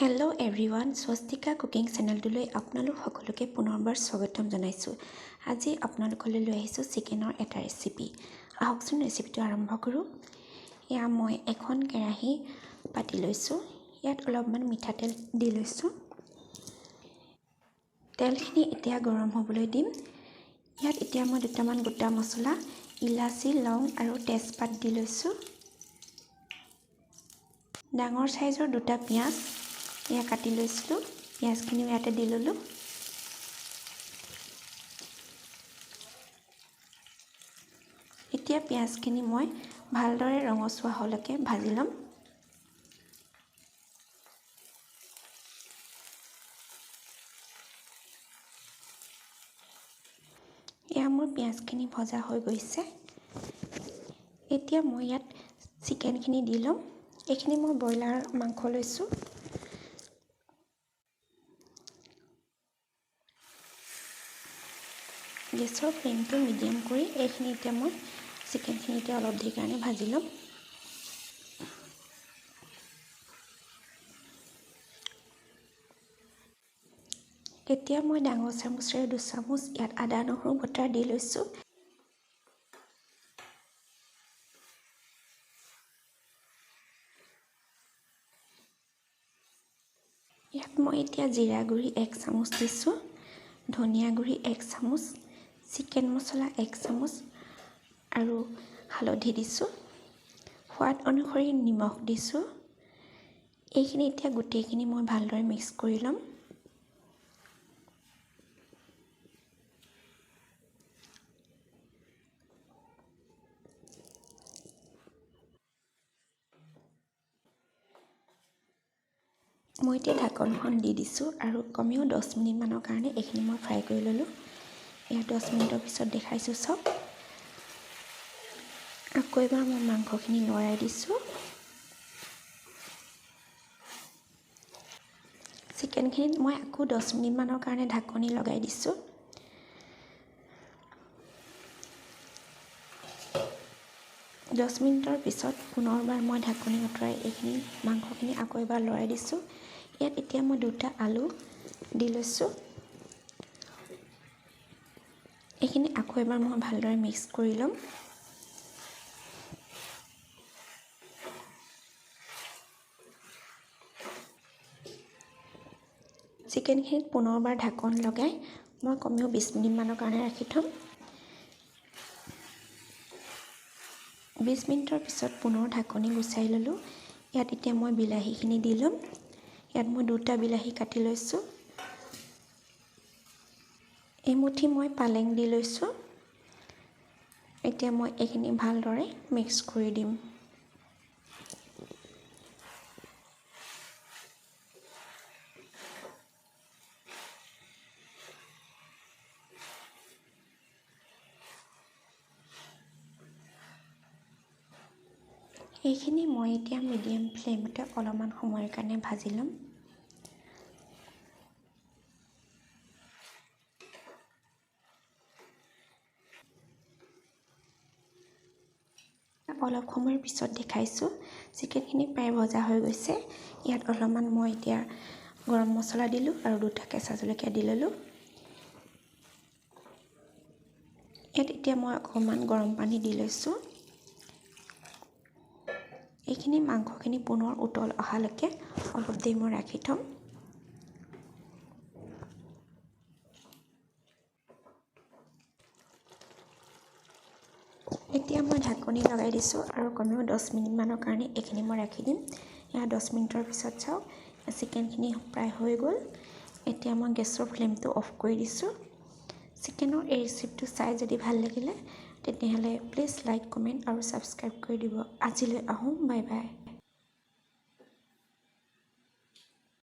Hello everyone, Swastika cooking channel লৈ আপোনালোক সকলোকে পুনৰবাৰ স্বাগতম জনাইছোঁ। আজি আপোনালোকলৈ লৈ আহিছোঁ চিকেনৰ এটা ৰেচিপি। আহকচোন ৰেচিপিটো আৰম্ভ কৰোঁ। এয়া মই এখন কেৰাহী পাতি লৈছোঁ। ইয়াত অলপমান মিঠাতেল দি লৈছোঁ। তেলখিনি এতিয়া গৰম হ'বলৈ দিম। ইয়াত এতিয়া মই দুটামান গোটা মছলা, ইলাচি, লং আৰু তেজপাত দি লৈছোঁ। ডাঙৰ সাইজৰ দুটা পিঁয়াজ এয়া কাটি লৈছিলোঁ। পিঁয়াজখিনি ইয়াতে দি ল'লোঁ। এতিয়া পিঁয়াজখিনি মই ভালদৰে ৰঙচুৱা হোৱালৈকে ভাজি ল'ম। এয়া মোৰ পিঁয়াজখিনি ভজা হৈ গৈছে। এতিয়া মই ইয়াত চিকেনখিনি দি ল'ম। এইখিনি মই ব্ৰইলাৰ মাংস লৈছোঁ। গেছৰ ফ্লেমটো মিডিয়াম কৰি এইখিনি এতিয়া মই চিকেনখিনি এতিয়া অলপ দেৰি কাৰণে ভাজি ল'ম। এতিয়া মই ডাঙৰ চামুচেৰে 2 চামুচ ইয়াত আদা নহৰু বটা দি লৈছোঁ। ইয়াত মই এতিয়া জিৰা গুড়ি 1 চামুচ দিছোঁ, ধনিয়া গুড়ি 1 চামুচ, চিকেন মছলা 1 চামুচ আৰু হালধি দিছোঁ। সোৱাদ অনুসৰি নিমখ দিছোঁ। এইখিনি এতিয়া গোটেইখিনি মই ভালদৰে মিক্স কৰি ল'ম। মই এতিয়া ঢাকনখন দি দিছোঁ আৰু কমেও 10 মিনিটমানৰ কাৰণে এইখিনি মই ফ্ৰাই কৰি ল'লোঁ। এয়া 10 মিনিটৰ পিছত দেখাইছোঁ চাওক। আকৌ এবাৰ মই মাংসখিনি লৰাই দিছোঁ। চিকেনখিনিত মই আকৌ 10 মিনিটমানৰ কাৰণে ঢাকনি লগাই দিছোঁ। দহ মিনিটৰ পিছত পুনৰবাৰ মই ঢাকনি আঁতৰাই এইখিনি মাংসখিনি আকৌ এবাৰ লৰাই দিছোঁ। ইয়াত এতিয়া মই 2টা আলু দি লৈছোঁ। এইখিনি আকৌ এবাৰ মই ভালদৰে মিক্স কৰি ল'ম। চিকেনখিনিত পুনৰবাৰ ঢাকন লগাই মই কমেও 20 মিনিটমানৰ কাৰণে ৰাখি থ'ম। 20 মিনিটৰ পিছত পুনৰ ঢাকনি গুচাই ল'লোঁ। ইয়াত এতিয়া মই বিলাহীখিনি দি ল'ম। ইয়াত মই 2টা বিলাহী কাটি লৈছোঁ। এমুঠি মই পালেং দি লৈছোঁ। এতিয়া মই এইখিনি ভালদৰে মিক্স কৰি দিম। এইখিনি মই এতিয়া মিডিয়াম ফ্লেমতে অলপমান সময়ৰ কাৰণে ভাজি ল'ম। অলপ সময়ৰ পিছত দেখাইছোঁ চিকেনখিনি প্ৰায় ভজা হৈ গৈছে। ইয়াত অলপমান মই এতিয়া গৰম মছলা দিলোঁ আৰু 2টা কেঁচা জলকীয়া দি ল'লোঁ। ইয়াত এতিয়া মই অকণমান গৰম পানী দি লৈছোঁ। এইখিনি মাংসখিনি পুনৰ উতল অহালৈকে অলপ দেৰি মই ৰাখি থ'ম। এতিয়া মই ঢাকনি লগাই দিছোঁ আৰু কমেও 10 মিনিটমানৰ কাৰণে এইখিনি মই ৰাখি দিম। এয়া 10 মিনিটৰ পিছত চাওক চিকেনখিনি প্ৰায় হৈ গ'ল। এতিয়া মই গেছৰ ফ্লেমটো অফ কৰি দিছোঁ। চিকেনৰ এই ৰেচিপিটো চাই যদি ভাল লাগিলে তেতিয়াহ'লে প্লিজ লাইক, কমেণ্ট আৰু ছাবস্ক্ৰাইব কৰি দিব। আজিলৈ আহোঁ, বাই বাই।